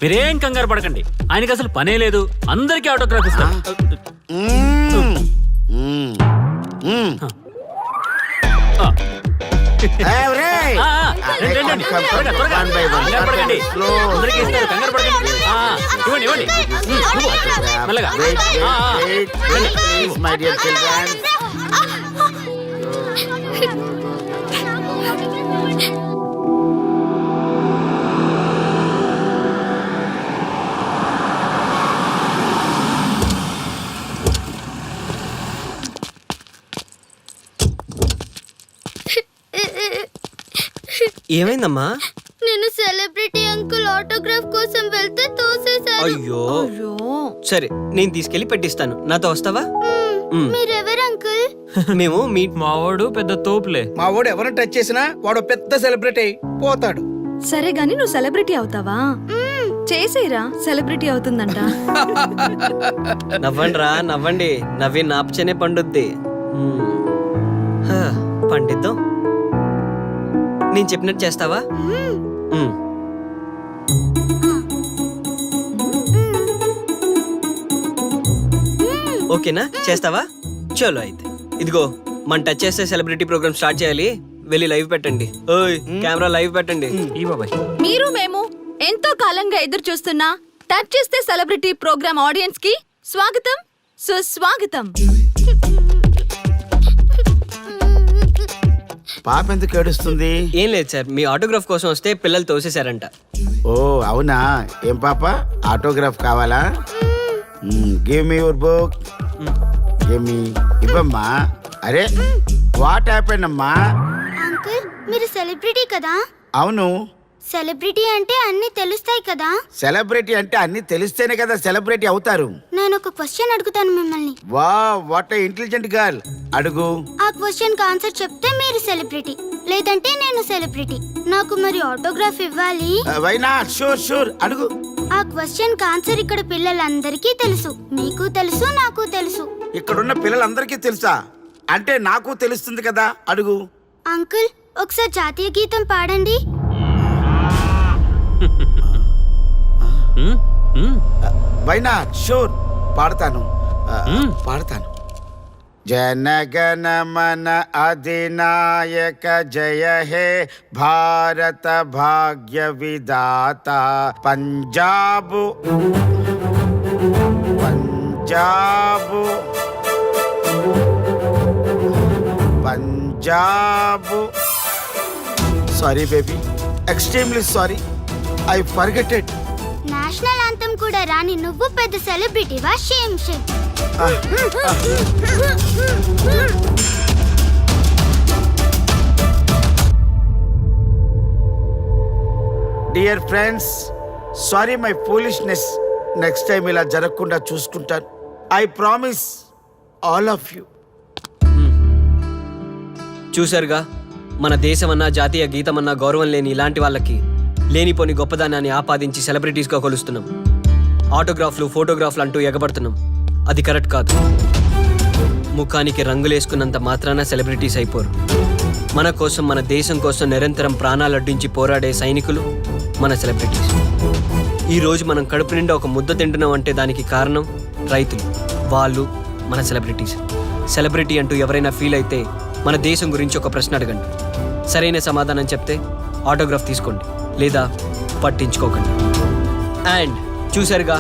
మీరేం కంగారు పడకండి, ఆయనకి అసలు పనే లేదు, అందరికీ ఆటోగ్రాఫ్ ఇస్తాం. ఏమైందమ్మా? నేను సెలబ్రిటీ అంకుల్ ఆటోగ్రాఫ్ కోసం వెళ్తే తోసేశారు. అయ్యో సరే, నేను తీసుకెళ్లి పెట్టిస్తాను. నాతో వస్తావా? మీరెవరు అంకుల్? మేము మీ మావాడు పెద్ద తోపులే. మా వాడు ఎవరిని టచ్ చేసినా వాడు పెద్ద సెలబ్రిటీ పోతాడు. సరే గాని నువ్వు సెలబ్రిటీ అవుతావా? చేసేరా, సెలబ్రిటీ అవుతుందంట. నవ్వండిరా నవ్వండి, నవ్వి నాపచనే పండుద్ది. పండిద్దాం. నేను చెప్పినట్టు చేస్తావా? ఓకేనా? చేస్తావా? చలో అయితే. ఇదిగో, మన టచ్ చేస్తే సెలబ్రిటీ ప్రోగ్రామ్ స్టార్ట్ చేయాలి. వెళ్ళి లైవ్ పెట్టండి. ఓయ్ కెమెరా లైవ్ పెట్టండి. ఈ బాబాయ్, మీరు మేము ఎంతో కాలంగా ఎదురు చూస్తున్న టచ్ చేస్తే సెలబ్రిటీ ప్రోగ్రామ్ ఆడియన్స్ కి స్వాగతం, సుస్వాగతం. పాప ఎందుకు ఏడుస్తుంది? ఏం లేదు సార్, మీ ఆటోగ్రాఫ్ కోసం వస్తే పిల్లలు తోసేశారంట. ఓ అవునా? ఏం పాప, ఆటోగ్రాఫ్ కావాలా? Give me your book. Give me. ఇవ్వమ్మా. అరే వాట్ హ్యాపెండ్ అమ్మా? అంకుల్ మీరు సెలబ్రిటీ కదా? అవును. సెలబ్రిటీ అంటే అన్ని తెలుస్తాయి కదా? సెలబ్రిటీ అంటే అన్ని తెలిస్తేనే కదా సెలబ్రిటీ అవుతారు. నేను ఒక క్వశ్చన్ అడుగుతాను మిమ్మల్ని. వా వాట్ ఏ ఇంటెలిజెంట్ గర్ల్. అడుగు. ఆ క్వశ్చన్ కి ఆన్సర్ చెప్తే మీరు సెలబ్రిటీ, లేదంటే నేను సెలబ్రిటీ. నాకు మరి ఆటోగ్రాఫ్ ఇవ్వాలి. Why not? షూర్ షూర్, అడుగు. ఆ క్వశ్చన్ కి ఆన్సర్ ఇక్కడ పిల్లలందరికీ తెలుసు, మీకు తెలుసు, నాకు తెలుసు. ఇక్కడున్న పిల్లలందరికీ తెలుసా? అంటే నాకు తెలుస్తుంది కదా. అడుగు. అంకుల్ ఒకసారి జాతీయ గీతం పాడండి. Why not? షూర్, పాడతాను. పాడతాను. జనగణ మన అధినాయక జయ హే భారత భాగ్య విధాత. Punjab Punjab Punjab. Sorry baby, extremely sorry, I forgetted. National anthem కూడా రాని నువ్వు పెద్ద సెలబ్రిటీవా? Shame shame. Dear friends, sorry my foolishness. Next time ఇలా జరగకుండా చూసుకుంటాను. I promise all of you. చూశారుగా, మన దేశమన్నా జాతీయ గీతమన్నా గౌరవం లేని ఇలాంటి వాళ్ళకి లేనిపోని గొప్పదానాన్ని ఆపాదించి సెలబ్రిటీస్గా కొలుస్తున్నాం. ఆటోగ్రాఫ్లు ఫోటోగ్రాఫ్లు అంటూ ఎగబడుతున్నాం. అది కరెక్ట్ కాదు. ముఖానికి రంగులేసుకున్నంత మాత్రాన సెలబ్రిటీస్ అయిపోరు. మన కోసం, మన దేశం కోసం నిరంతరం ప్రాణాలు అడ్డించి పోరాడే సైనికులు మన సెలబ్రిటీస్. ఈరోజు మనం కడుపు నిండా ఒక ముద్ద తింటున్నాం అంటే దానికి కారణం రైతులు. వాళ్ళు మన సెలబ్రిటీస్. సెలబ్రిటీ అంటూ ఎవరైనా ఫీల్ అయితే మన దేశం గురించి ఒక ప్రశ్న అడగండి. సరైన సమాధానం చెప్తే ఆటోగ్రాఫ్ తీసుకోండి, లేదా పట్టించుకోకండి. అండ్ చూసారుగా,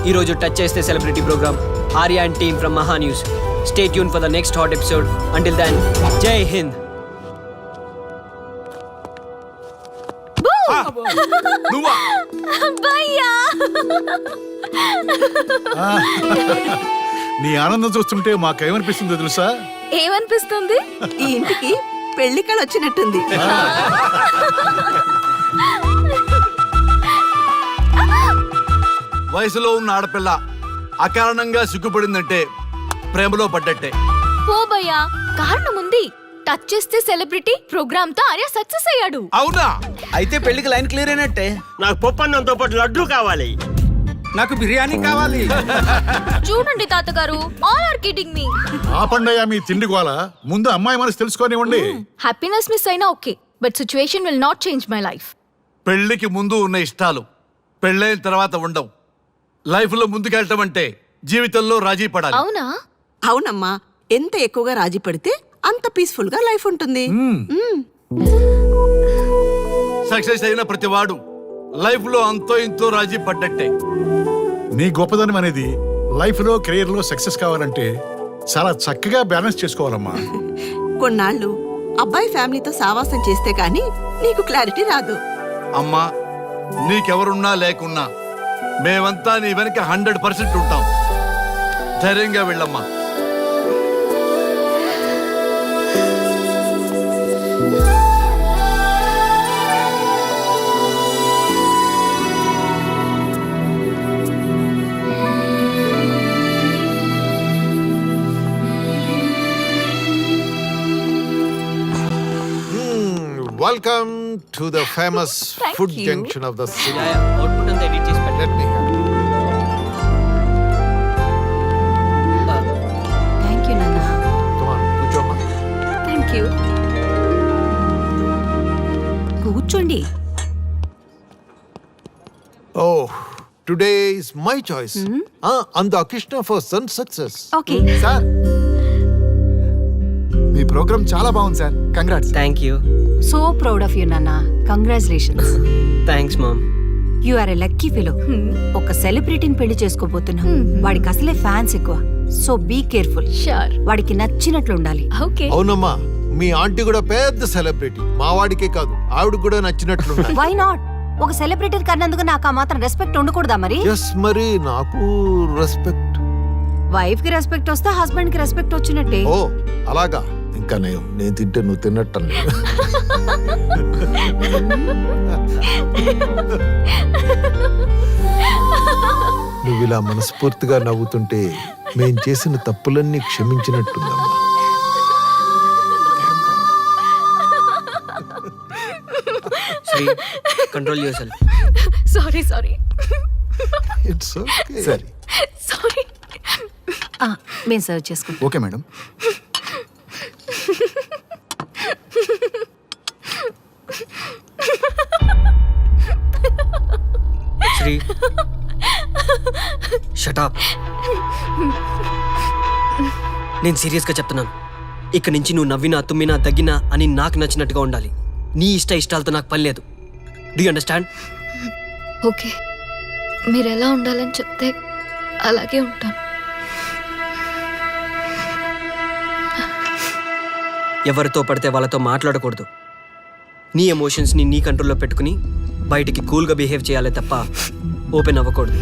ఈరోజు టచ్ చేస్తే celebrity program. Arya and team from Maha News. Stay tune for the next hot episode. Until then, Jai Hind. నీ ఆనందం చూస్తుంటే మాకేమనిపిస్తుందో తెలుసా? ఏమనిపిస్తుంది? ఈ ఇంటికి పెళ్లి కళ వచ్చినట్టుంది. వయసులో ఉన్న ఆడపిల్ల అకారణంగా సిగ్గుపడిందంటే ప్రేమలో పడ్డట్టే. పోబయ్యా, కారణం ఉంది. టచ్ చేస్తే సెలబ్రిటీ ప్రోగ్రామ్ తో ఆర్య సక్సెస్ అయ్యాడు. అవునా? అయితే పెళ్లికి లైన్ క్లియర్ అయినట్టే. నాకు పప్పన్నంతో పాటు లడ్డు కావాలి. నాకు బిర్యానీ కావాలి. చూడండి తాతగారు, ఆల్ ఆర్ కిడింగ్ మీ. ఆపండయ్యా మీ తిండి గోల. ముందు అమ్మాయి మనసు తెలుసుకోనివ్వండి. హ్యాపీనెస్ మిస్ అయినా okay, but situation will not change my life. పెళ్లికి ముందు ఉన్న ఇష్టాలు పెళ్ళైన తర్వాత ఉండవు. లైఫ్లో ముందుకెళ్ళటం అంటే జీవితంలో రాజీ పడాలి. అవునా? అవునమ్మా, ఎంత ఎక్కువగా రాజీ పడితే అంత పీస్ఫుల్ గా లైఫ్ ఉంటుంది. సక్సెస్ అయిన ప్రతివాడు లైఫ్లో అంతో ఇంతో రాజీ పడ్డట్టే. నీ గొప్పదనం అనేది లైఫ్లో కెరీర్లో సక్సెస్ కావాలంటే చాలా చక్కగా బ్యాలెన్స్ చేసుకోవాలమ్మా. కొన్నాళ్ళు అబ్బాయి ఫ్యామిలీతో సావాసం చేస్తే కానీ నీకు క్లారిటీ రాదు. అమ్మా, నీకెవరున్నా లేకున్నా మేమంతా నీ వెనక 100% ఉంటాం. ధైర్యంగా వెళ్ళమ్మా. Welcome to the famous Thank food you. junction of the city. Output అంతా ఎడిట్ చేసి పెట్టండి. Let me have it. Thank you నాన్న. Come on, కూర్చోమ్మా. Thank you. కూర్చోండి. Oh, today is my choice. And the Krishna for son success. Okay. Sir, మీ program చాలా బాగుంది సార్. Congrats. Thank you. So proud of you నాన్న. Congratulations. Thanks mom. You are a lucky fellow. ఒక సెలబ్రిటీని పెళ్లి చేసుకోబోతున్నాం. వాడికి అసలే ఫ్యాన్స్ ఎక్కువ. So be careful. షూర్. వాడికి నచ్చినట్లు ఉండాలి. ఓకే. అవునమ్మా, మీ ఆంటీ కూడా పెద్ద సెలబ్రిటీ. మా వాడికే కాదు, ఆవిడ కూడా నచ్చినట్లు వై నాట్? ఒక సెలబ్రిటీని కన్నందుకు నాకు ఆ మాత్రం రెస్పెక్ట్ ఉండకూడదా మరి? ఎస్, మరి నాకు రెస్పెక్ట్. వైఫ్ కి రెస్పెక్ట్ వస్తే హస్బెండ్ కి రెస్పెక్ట్ వచ్చినట్టే. ఓ అలాగా. ఇంకా నేను తింటే నువ్వు తిన్నట్టు. నువ్వు ఇలా మనస్ఫూర్తిగా నవ్వుతుంటే మేం చేసిన తప్పులన్నీ క్షమించినట్టుందమ్మా. Sri, control your sorry sorry it's okay. సరే, సారీ. మేము సర్వ్ చేసుకుంటాం. Okay madam. శ్రీ, షటప్. నేను సీరియస్గా చెప్తున్నాను. ఇక్కడి నుంచి నువ్వు నవ్వినా తుమ్మినా తగ్గినా అని నాకు నచ్చినట్టుగా ఉండాలి. నీ ఇష్టాలతో నాకు పని లేదు. Do you understand? ఓకే, మీరు ఎలా ఉండాలని చెప్తే అలాగే ఉంటాను. ఎవరితో పడితే వాళ్ళతో మాట్లాడకూడదు. నీ ఎమోషన్స్ని నీ కంట్రోల్లో పెట్టుకుని బయటికి కూల్గా బిహేవ్ చేయాలి తప్ప ఓపెన్ అవ్వకూడదు.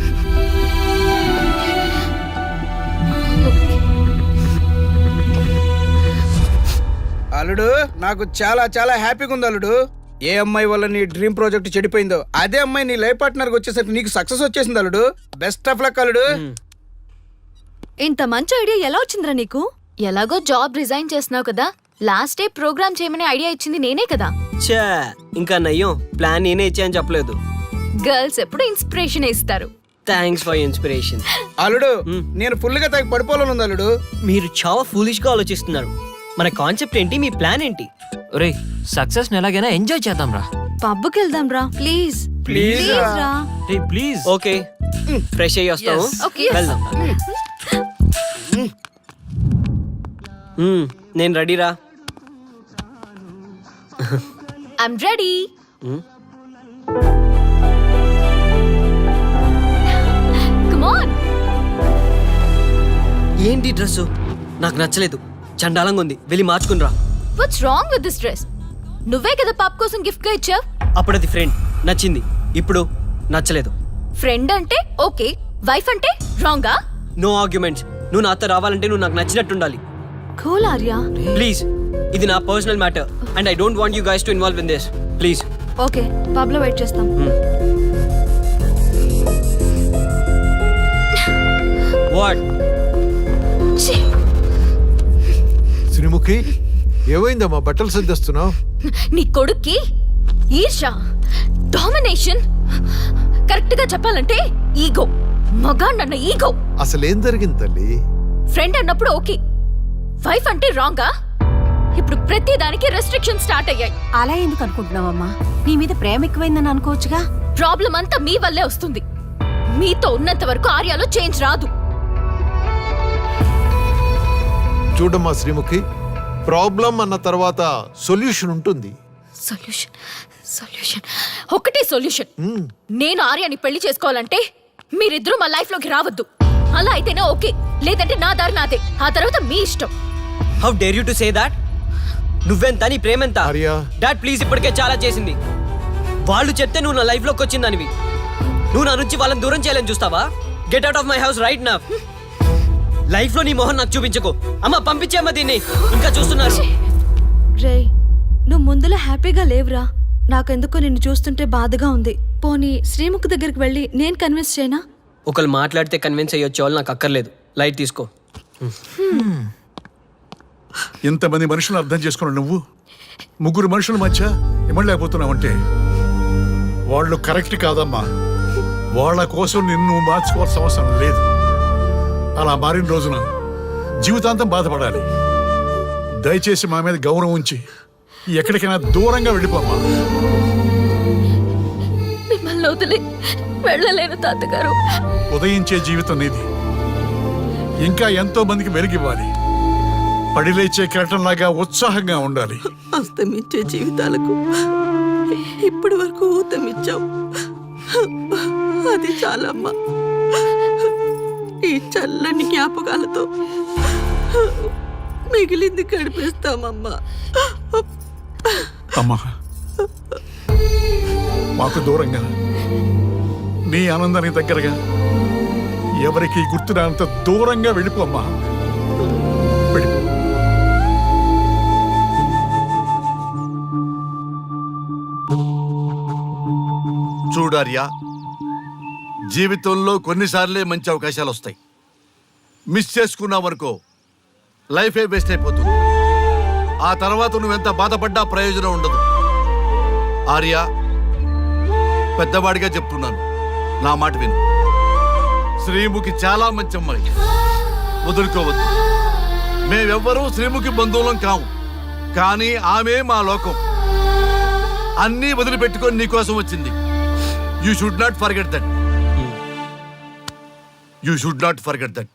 అల్లుడు, నాకు చాలా చాలా హ్యాపీగా ఉంది అల్లుడు. ఏ అమ్మాయి వల్ల నీ డ్రీమ్ ప్రాజెక్ట్ చెడిపోయిందో అదే అమ్మాయి నీ లైఫ్ పార్ట్నర్కి వచ్చేసరికి నీకు సక్సెస్ వచ్చేసింది అల్లుడు. బెస్ట్ ఆఫ్ లక్ అల్లుడు. ఇంత మంచి ఐడియా ఎలా వచ్చిందిరా నీకు? ఎలాగో జాబ్ రిజైన్ చేస్తున్నావు కదా, లాస్ట్ డే ప్రోగ్రామ్ చేయమని ఐడియా ఇచ్చింది నేనే కదా. చా, ఇంకా నయ్యం. ప్లాన్ నేనే ఇచ్చాయని చెప్పలేదు. గర్ల్స్ ఎప్పుడు ఇన్స్పిరేషన్ ఇస్తారు. Thanks for inspiration. అల్లుడు, నేను ఫుల్ గా తగ్గి పడిపోవాలని ఉంది అల్లుడు. మీరు చాలా ఫూలిష్గా ఆలోచిస్తున్నారు. మన కాన్సెప్ట్ ఏంటి? మీ ప్లాన్ ఏంటి? రే, సక్సెస్ ఎలాగైనా ఎంజాయ్ చేద్దాం రా. పబ్కి వెళ్దాం రా ప్లీజ్. ప్లీజ్ రా. రే ప్లీజ్. ఓకే, ఫ్రెష్ అయ్యి వస్తాము. Okay, yes. వెళ్దాం. నేను రెడీరా. I'm ready. Come on. ఏంటి డ్రెస్సు? నాకు నచ్చలేదు. చండాలంగా ఉంది. వెళ్ళి మార్చుకునిరా. What's wrong with this dress? నువ్వే కదా పాప్ కోసం గిఫ్ట్ గా ఇచ్చావు. అప్పుడది ఫ్రెండ్, నచ్చింది. ఇప్పుడు నచ్చలేదు. ఫ్రెండ్ అంటే ఓకే, వైఫ్ అంటే రాంగా? No arguments. నువ్వు నాతో రావాలంటే నువ్వు నాకు నచ్చినట్టు ఉండాలి. కూల్ ఆర్యా. ప్లీజ్, ఇది నా personal matter and I don't want you guys to involve in this. Please. Okay, pub లో వెయిట్ చేస్తాం. వాట్? శ్రీముఖి, ఏమైందమ్మా? బట్టలు సర్దిస్తున్నావు? నీ కొడుక్కి ఈర్ష, డామినేషన్, కరెక్ట్ గా చెప్పాలంటే ఈగో. మగాండన్న ఈగో. అసలేం జరిగింది తల్లి? ఫ్రెండ్ అన్నప్పుడు ఓకే, వైఫ్ అంటే రాంగా? ఇప్పుడు ప్రతి దానికి రెస్ట్రిక్షన్ స్టార్ట్ అయ్యాయి. అలా ఎందుకు అనుకుంటున్నావమ్మా? నీ మీద ప్రేమ ఎక్కువైందని అనుకోవచ్చుగా. ప్రాబ్లం అంతా మీ వల్లే వస్తుంది. మీతో ఉన్నంత వరకు ఆర్యాలో చేంజ్ రాదు. చూడమ్మా శ్రీముఖి, ప్రాబ్లం అన్న తర్వాత సొల్యూషన్ ఉంటుంది. సొల్యూషన్ సొల్యూషన్ ఒకటే సొల్యూషన్. నేను ఆర్యాని పెళ్లి చేసుకోవాలంటే మీరిద్దరూ మా లైఫ్ లోకి రావద్దు. అలా అయితేనే ఓకే, లేదంటే నా దారి నాదే. ఆ తర్వాత మీ ఇష్టం. How dare you to say that? నువ్వెంత నీ ప్రేమెంత? ఆర్యా. డాడ్ ప్లీజ్, ఇప్పటికే చాలా చేసింది. వాళ్ళు చెప్తే నువ్వు నా లైఫ్ లోకి వచ్చిందనివి. నువ్వు నా నుంచి వాళ్ళని దూరం చేయాలని చూస్తావా? Get out of my house right now. Life లో నీ మొహం నాకు చూపించకు. అమ్మ పంపించేమ్మా దీన్ని, ఇంకా చూస్తున్నారు. రే, నువ్వు ముందులో హ్యాపీగా లేవురా. నాకెందుకో నిన్ను చూస్తుంటే బాధగా ఉంది. పోనీ శ్రీముఖ్ దగ్గరికి వెళ్ళి నేను కన్విన్స్ చేయనా? ఒకళ్ళు మాట్లాడితే కన్విన్స్ అయ్యొచ్చే వాళ్ళు నాకు అక్కర్లేదు. లైట్ తీసుకో. ఇంతమంది మనుషులు అర్థం చేసుకున్న నువ్వు ముగ్గురు మనుషుల మధ్య ఇమ్మలేకపోతున్నావంటే వాళ్ళు కరెక్ట్ కాదమ్మా. వాళ్ళ కోసం నిన్ను మార్చుకోవాల్సిన అవసరం లేదు. అలా మారిన రోజున జీవితాంతం బాధపడాలి. దయచేసి మా మీద గౌరవం ఉంచి ఎక్కడికైనా దూరంగా వెళ్ళిపోమ్మా. మిమ్మల్ని వదిలి వెళ్ళలేను తాతగారు. ఉదయించే జీవితం నీది. ఇంకా ఎంతో మందికి వెలుగివ్వాలి. పడిలేచే కెరటంలాగా ఉత్సాహంగా ఉండాలి. అస్తమించే జీవితాలకు ఇప్పటి వరకు ఊతమిచ్చావు. అది చాలమ్మా. ఈ చల్లని జ్ఞాపకాలతో మిగిలింది గడిపేస్తామమ్మా. అమ్మా, మాకు దూరంగా నీ ఆనందానికి దగ్గరగా ఎవరికి గుర్తురానంత దూరంగా వెళ్ళిపోమ్మా. వెళ్ళిపో. చూడార్యా, జీవితంలో కొన్నిసార్లే మంచి అవకాశాలు వస్తాయి. మిస్ చేసుకున్నావనుకో లైఫే వేస్ట్ అయిపోతుంది. ఆ తర్వాత నువ్వెంత బాధపడ్డా ప్రయోజనం ఉండదు. ఆర్యా, పెద్దవాడిగా చెప్తున్నాను, నా మాట విను. శ్రీముఖి చాలా మంచి అమ్మాయి, వదులుకోవద్దు. మేమెవ్వరూ శ్రీముఖి బంధువులం కాము, కానీ ఆమె మా లోకం. అన్నీ వదిలిపెట్టుకొని నీకోసం వచ్చింది. You should not forget that. You should not forget that.